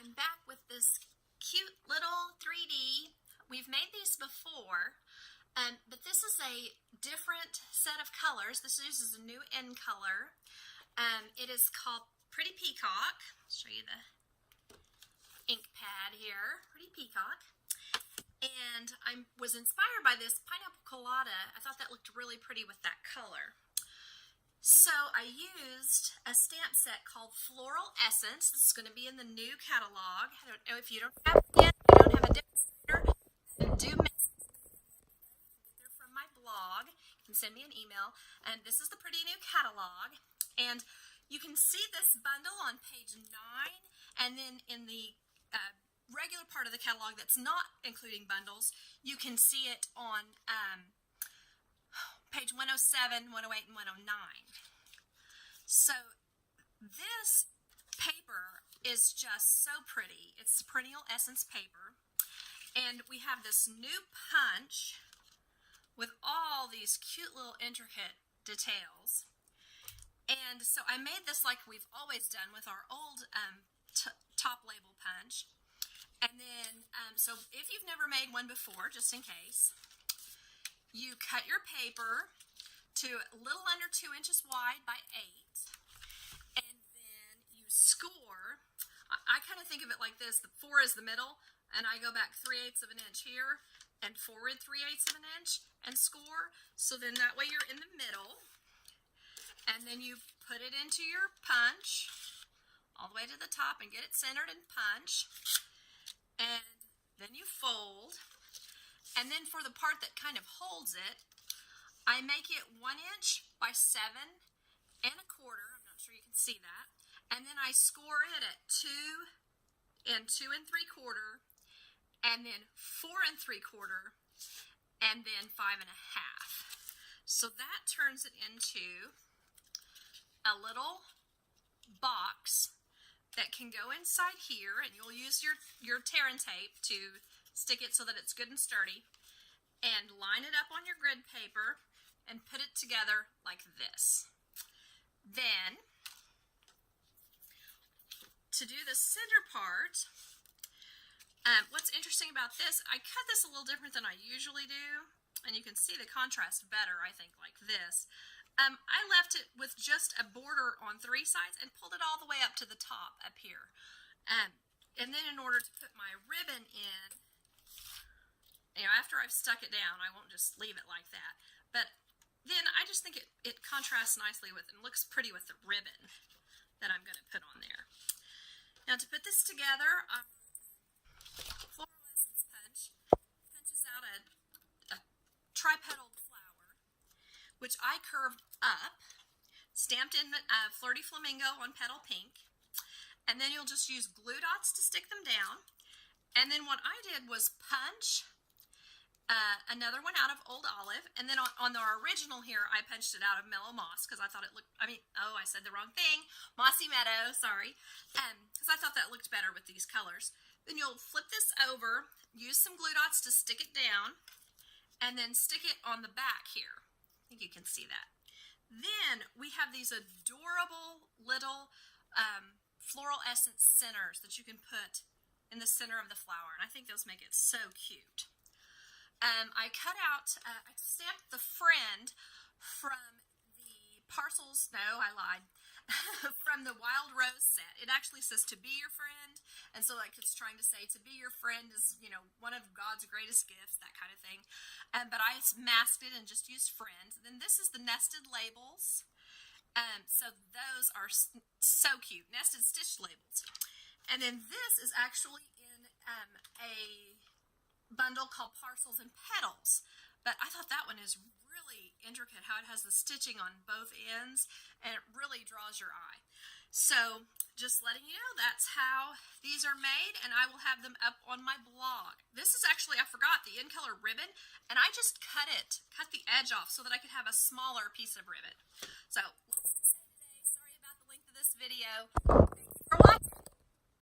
I'm back with this cute little 3D. We've made these before, but this is a different set of colors. This uses a new end color. It is called Pretty Peacock. I'll show you the ink pad here. Pretty Peacock. And I was inspired by this pineapple colada. I thought that looked really pretty with that color. So I used a stamp set called Floral Essence. This is going to be in the new catalog. I don't know if you don't have it yet, you don't have a demonstrator, then do message me. Get there from my blog. You can send me an email. And this is the pretty new catalog. And you can see this bundle on page 9, and then in the regular part of the catalog that's not including bundles, you can see it on page 107, 108, and 109. So this paper is just so pretty. It's Perennial Essence paper. And we have this new punch with all these cute little intricate details. And so I made this like we've always done with our old top label punch. And then, so if you've never made one before, just in case, you cut your paper to a little under 2 inches wide by 8, and then you score. I kind of think of it like this: the 4 is the middle, and I go back 3/8 of an inch here, and forward 3/8 of an inch, and score. So then that way you're in the middle, and then you put it into your punch all the way to the top and get it centered and punch, and then you fold. And then for the part that kind of holds it, I make it 1 inch by 7 1/4. I'm not sure you can see that. And then I score it at 2 and 2 3/4, and then 4 3/4, and then 5 1/2. So that turns it into a little box that can go inside here, and you'll use your tear and tape to stick it so that it's good and sturdy, and line it up on your grid paper and put it together like this. Then, to do the center part, what's interesting about this, I cut this a little different than I usually do, and you can see the contrast better, I think, like this. I left it with just a border on 3 sides and pulled it all the way up to the top up here. And then in order to put my ribbon in, after I've stuck it down, I won't just leave it like that. But then I just think it contrasts nicely with and looks pretty with the ribbon that I'm going to put on there. Now to put this together, Floral Essence punches out a tri-petaled flower, which I curved up, stamped in Flirty Flamingo on petal pink, and then you'll just use glue dots to stick them down. And then what I did was punch another one out of Old Olive, and then on the original here, I punched it out of Mellow Moss because I thought it looked, I said the wrong thing, Mossy Meadow, sorry, because I thought that looked better with these colors. Then you'll flip this over, use some glue dots to stick it down, and then stick it on the back here. I think you can see that. Then we have these adorable little floral essence centers that you can put in the center of the flower, and I think those make it so cute. I cut out, I stamped the friend from the parcels, no, I lied, from the Wild Rose set. It actually says to be your friend, and so like it's trying to say to be your friend is, one of God's greatest gifts, that kind of thing. But I masked it and just used friend. Then this is the nested labels. So those are so cute, nested stitch labels. And then this is actually in a bundle called Parcels and Petals, but I thought that one is really intricate, how it has the stitching on both ends, and it really draws your eye. So just letting you know, that's how these are made, and I will have them up on my blog. This is actually, I forgot, the in color ribbon, and I just cut the edge off so that I could have a smaller piece of ribbon. So lots to say today. Sorry about the length of this video. Thank you for watching.